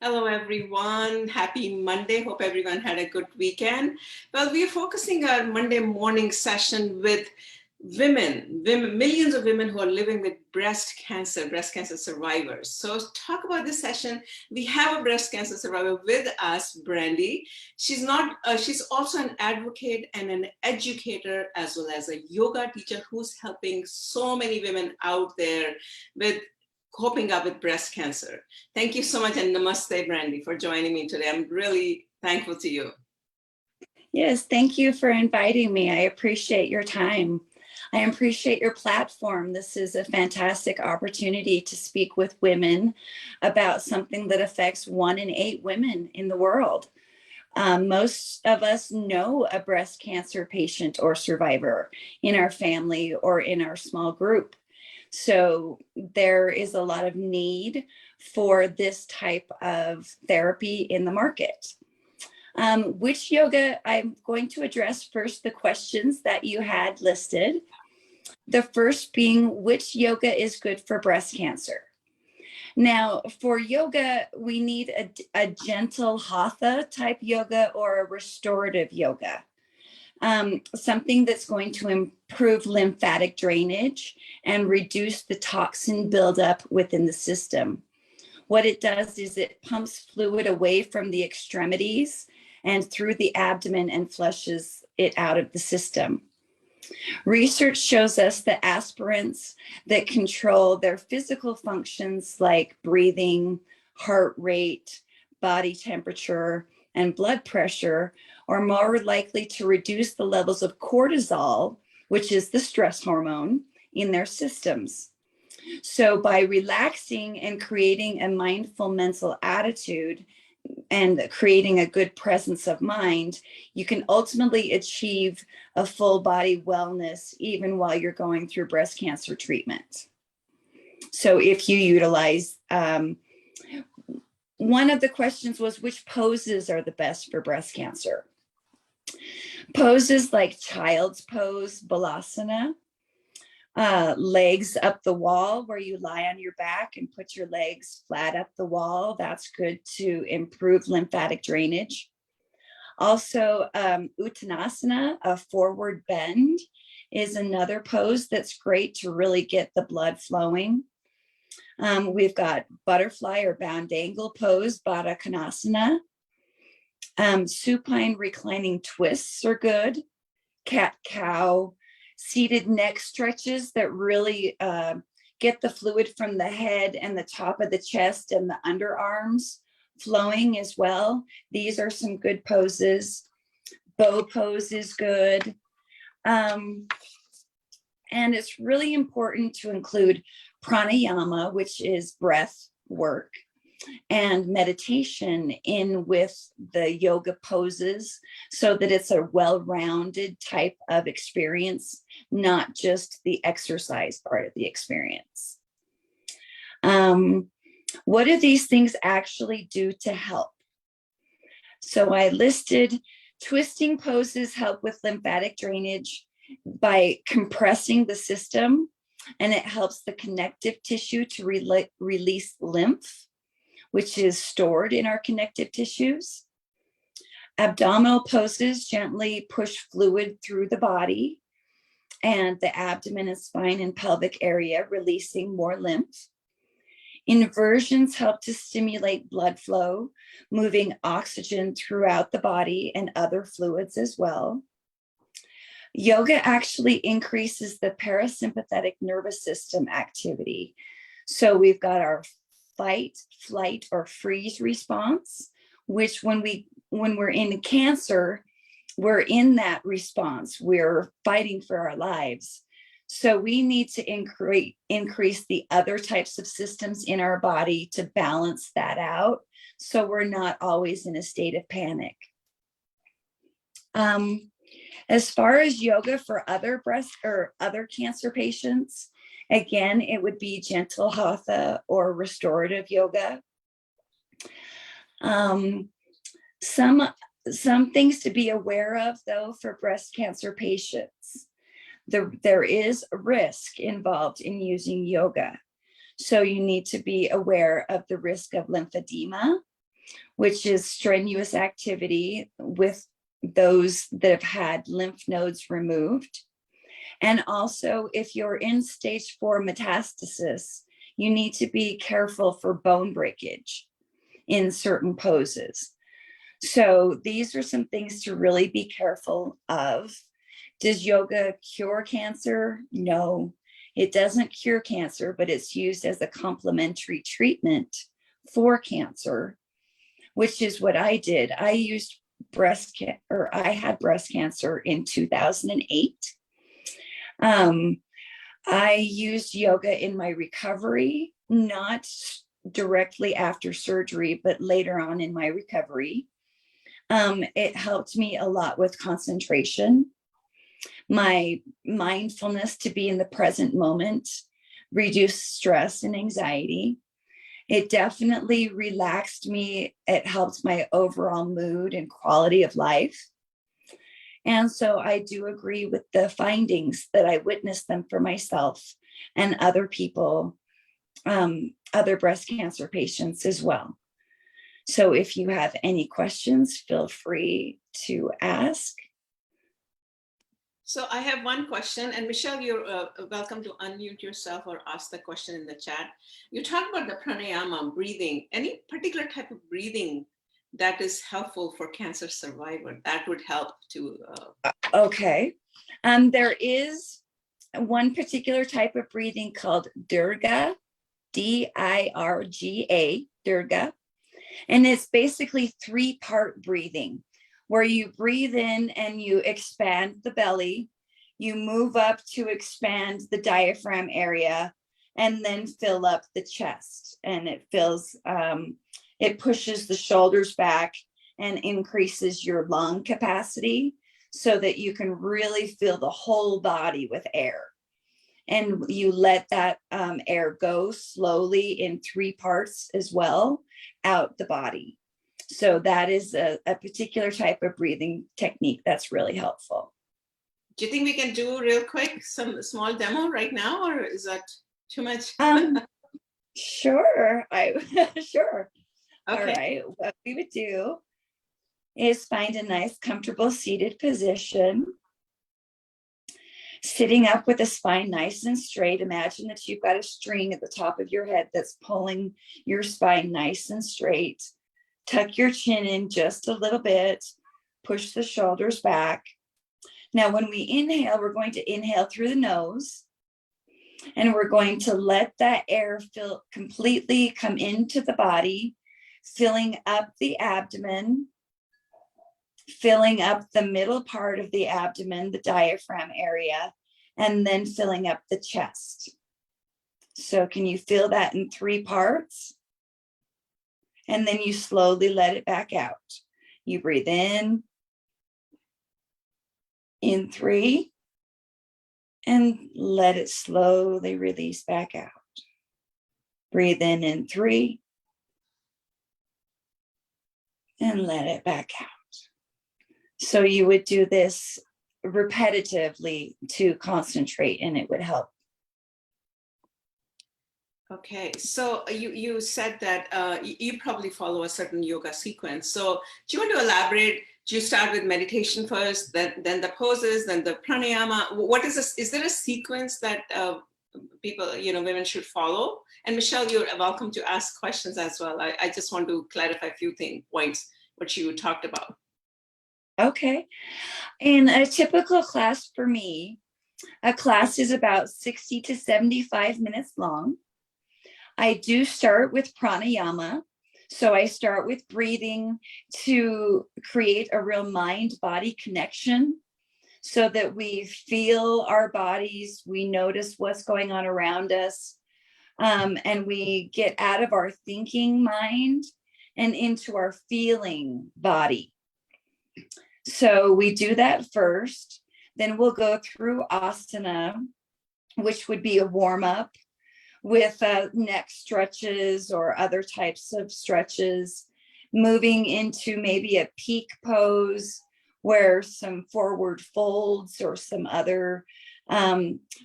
Hello, everyone. Happy Monday. Hope everyone had a good weekend. Well, we are focusing our Monday morning session with women, millions of women who are living with breast cancer survivors. So talk about this session. We have a breast cancer survivor with us, Brandy. She's also an advocate and an educator, as well as a yoga teacher who's helping so many women out there with coping up with breast cancer. Thank you so much, and namaste, Brandy, for joining me today. I'm really thankful to you. Yes, thank you for inviting me. I appreciate your time. I appreciate your platform. This is a fantastic opportunity to speak with women about something that affects 1 in 8 women in the world. Most of us know a breast cancer patient or survivor in our family or in our small group. So there is a lot of need for this type of therapy in the market. Which yoga, I'm going to address first the questions that you had listed. The first being, which yoga is good for breast cancer? Now, for yoga, we need a gentle hatha type yoga or a restorative yoga. Something that's going to improve lymphatic drainage and reduce the toxin buildup within the system. What it does is it pumps fluid away from the extremities and through the abdomen and flushes it out of the system. Research shows us that aspirants that control their physical functions like breathing, heart rate, body temperature, and blood pressure are more likely to reduce the levels of cortisol, which is the stress hormone, in their systems. So by relaxing and creating a mindful mental attitude and creating a good presence of mind, you can ultimately achieve a full body wellness even while you're going through breast cancer treatment. So if you utilize, one of the questions was, which poses are the best for breast cancer? Poses like child's pose, balasana, legs up the wall where you lie on your back and put your legs flat up the wall. That's good to improve lymphatic drainage. Also, uttanasana, a forward bend, is another pose that's great to really get the blood flowing. We've got butterfly or bound angle pose, Baddha Konasana. Supine reclining twists are good. Cat-cow, seated neck stretches that really get the fluid from the head and the top of the chest and the underarms flowing as well. These are some good poses. Bow pose is good. And it's really important to include pranayama, which is breath work, and meditation in with the yoga poses so that it's a well-rounded type of experience, not just the exercise part of the experience. What do these things actually do to help? So I listed twisting poses help with lymphatic drainage by compressing the system, and it helps the connective tissue to release lymph, which is stored in our connective tissues. Abdominal poses gently push fluid through the body and the abdomen and spine and pelvic area, releasing more lymph. Inversions help to stimulate blood flow, moving oxygen throughout the body and other fluids as well. Yoga actually increases the parasympathetic nervous system activity. So we've got our fight, flight, or freeze response, which when we're in cancer, we're in that response. We're fighting for our lives. So we need to increase the other types of systems in our body to balance that out, so we're not always in a state of panic. As far as yoga for other breast or other cancer patients, again, it would be gentle hatha or restorative yoga. Some things to be aware of, though, for breast cancer patients. There is a risk involved in using yoga. So you need to be aware of the risk of lymphedema which is strenuous activity with those that have had lymph nodes removed. And also, if you're in stage 4 metastasis, you need to be careful for bone breakage in certain poses. So these are some things to really be careful of. Does yoga cure cancer? No, it doesn't cure cancer, but it's used as a complementary treatment for cancer, which is what I did. I used I had breast cancer in 2008. I used yoga in my recovery, not directly after surgery, but later on in my recovery. It helped me a lot with concentration, my mindfulness to be in the present moment, reduce stress and anxiety. It definitely relaxed me. It helped my overall mood and quality of life. And so I do agree with the findings that I witnessed them for myself and other people, other breast cancer patients as well. So if you have any questions, feel free to ask. So I have one question, and Michelle, you're welcome to unmute yourself or ask the question in the chat. You talked about the pranayama, breathing. Any particular type of breathing that is helpful for cancer survivor that would help to? Okay. There is one particular type of breathing called Dirga, D-I-R-G-A, Dirga. And it's basically 3-part breathing, where you breathe in and you expand the belly, you move up to expand the diaphragm area, and then fill up the chest. And it fills, it pushes the shoulders back and increases your lung capacity so that you can really fill the whole body with air. And you let that air go slowly in 3 parts as well out the body. So that is a particular type of breathing technique that's really helpful. Do you think we can do real quick some small demo right now, or is that too much? Sure, sure. Okay. All right, what we would do is find a nice, comfortable seated position. Sitting up with the spine nice and straight. Imagine that you've got a string at the top of your head that's pulling your spine nice and straight. Tuck your chin in just a little bit. Push the shoulders back. Now, when we inhale, we're going to inhale through the nose. And we're going to let that air completely come into the body, filling up the abdomen, filling up the middle part of the abdomen, the diaphragm area, and then filling up the chest. So can you feel that in 3 parts? And then you slowly let it back out. You breathe in 3, and let it slowly release back out. Breathe in 3, and let it back out. So you would do this repetitively to concentrate, and it would help. Okay, so you said that you probably follow a certain yoga sequence. So do you want to elaborate? Do you start with meditation first, then the poses, then the pranayama? What is this? Is there a sequence that people, women should follow? And Michelle, you're welcome to ask questions as well. I just want to clarify a few points, what you talked about. Okay. In a typical class for me, a class is about 60 to 75 minutes long. I do start with pranayama. So I start with breathing to create a real mind-body connection so that we feel our bodies, we notice what's going on around us, and we get out of our thinking mind and into our feeling body. So we do that first. Then we'll go through asana, which would be a warm-up with neck stretches or other types of stretches, moving into maybe a peak pose where some forward folds or some other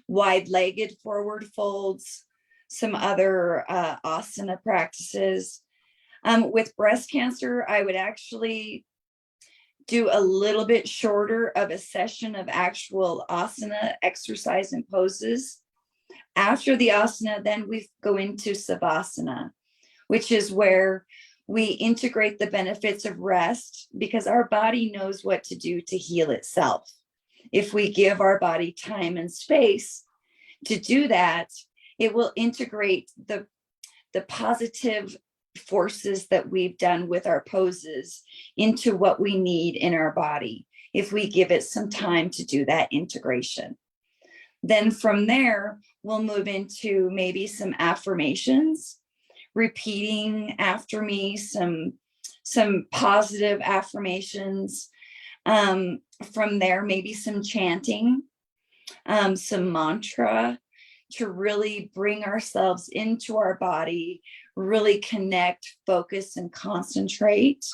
wide-legged forward folds, some other asana practices. With breast cancer, I would actually do a little bit shorter of a session of actual asana exercise and poses. After the asana, then we go into savasana, which is where we integrate the benefits of rest, because our body knows what to do to heal itself. If we give our body time and space to do that, it will integrate the positive forces that we've done with our poses into what we need in our body, if we give it some time to do that integration. Then from there, we'll move into maybe some affirmations, repeating after me some positive affirmations. From there, maybe some chanting, some mantra, to really bring ourselves into our body, really connect, focus, and concentrate.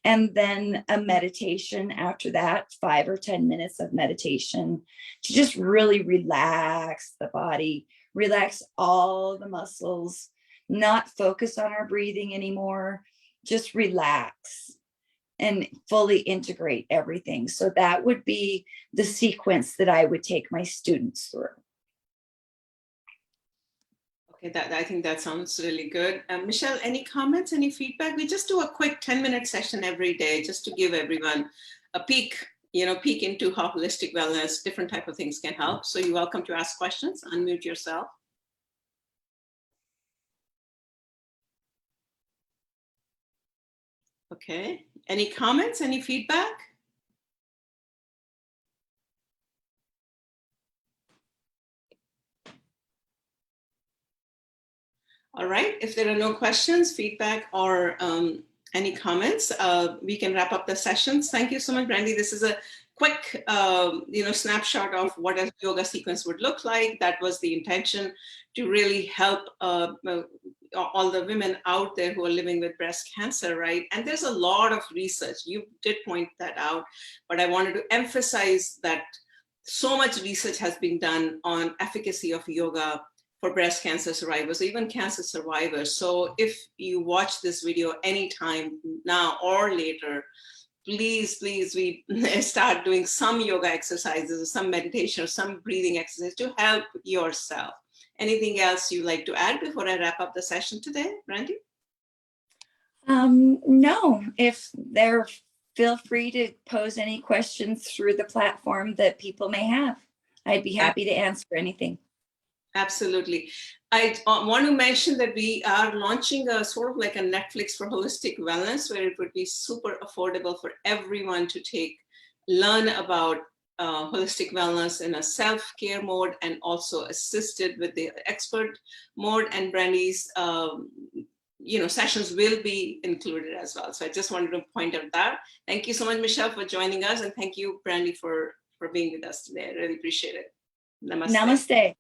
And then a meditation after that, 5 or 10 minutes of meditation to just really relax the body, relax all the muscles, not focus on our breathing anymore, just relax and fully integrate everything. So that would be the sequence that I would take my students through. Okay, I think that sounds really good. Michelle, any comments, any feedback? We just do a quick 10-minute session every day just to give everyone a peek into how holistic wellness, different type of things can help. So you're welcome to ask questions, unmute yourself. Okay, any comments, any feedback? All right, if there are no questions, feedback, or any comments, we can wrap up the sessions. Thank you so much, Brandy. This is a quick snapshot of what a yoga sequence would look like. That was the intention, to really help all the women out there who are living with breast cancer, right? And there's a lot of research. You did point that out, but I wanted to emphasize that so much research has been done on efficacy of yoga for breast cancer survivors, even cancer survivors. So if you watch this video anytime now or later, please, we start doing some yoga exercises, or some meditation, or some breathing exercise to help yourself. Anything else you'd like to add before I wrap up the session today, Brandy? No, feel free to pose any questions through the platform that people may have. I'd be happy to answer anything. Absolutely. I want to mention that we are launching a sort of like a Netflix for holistic wellness, where it would be super affordable for everyone to learn about holistic wellness in a self-care mode, and also assisted with the expert mode. And Brandy's sessions will be included as well. So I just wanted to point out that. Thank you so much, Michelle, for joining us, and thank you, Brandy, for being with us today. I really appreciate it. Namaste. Namaste.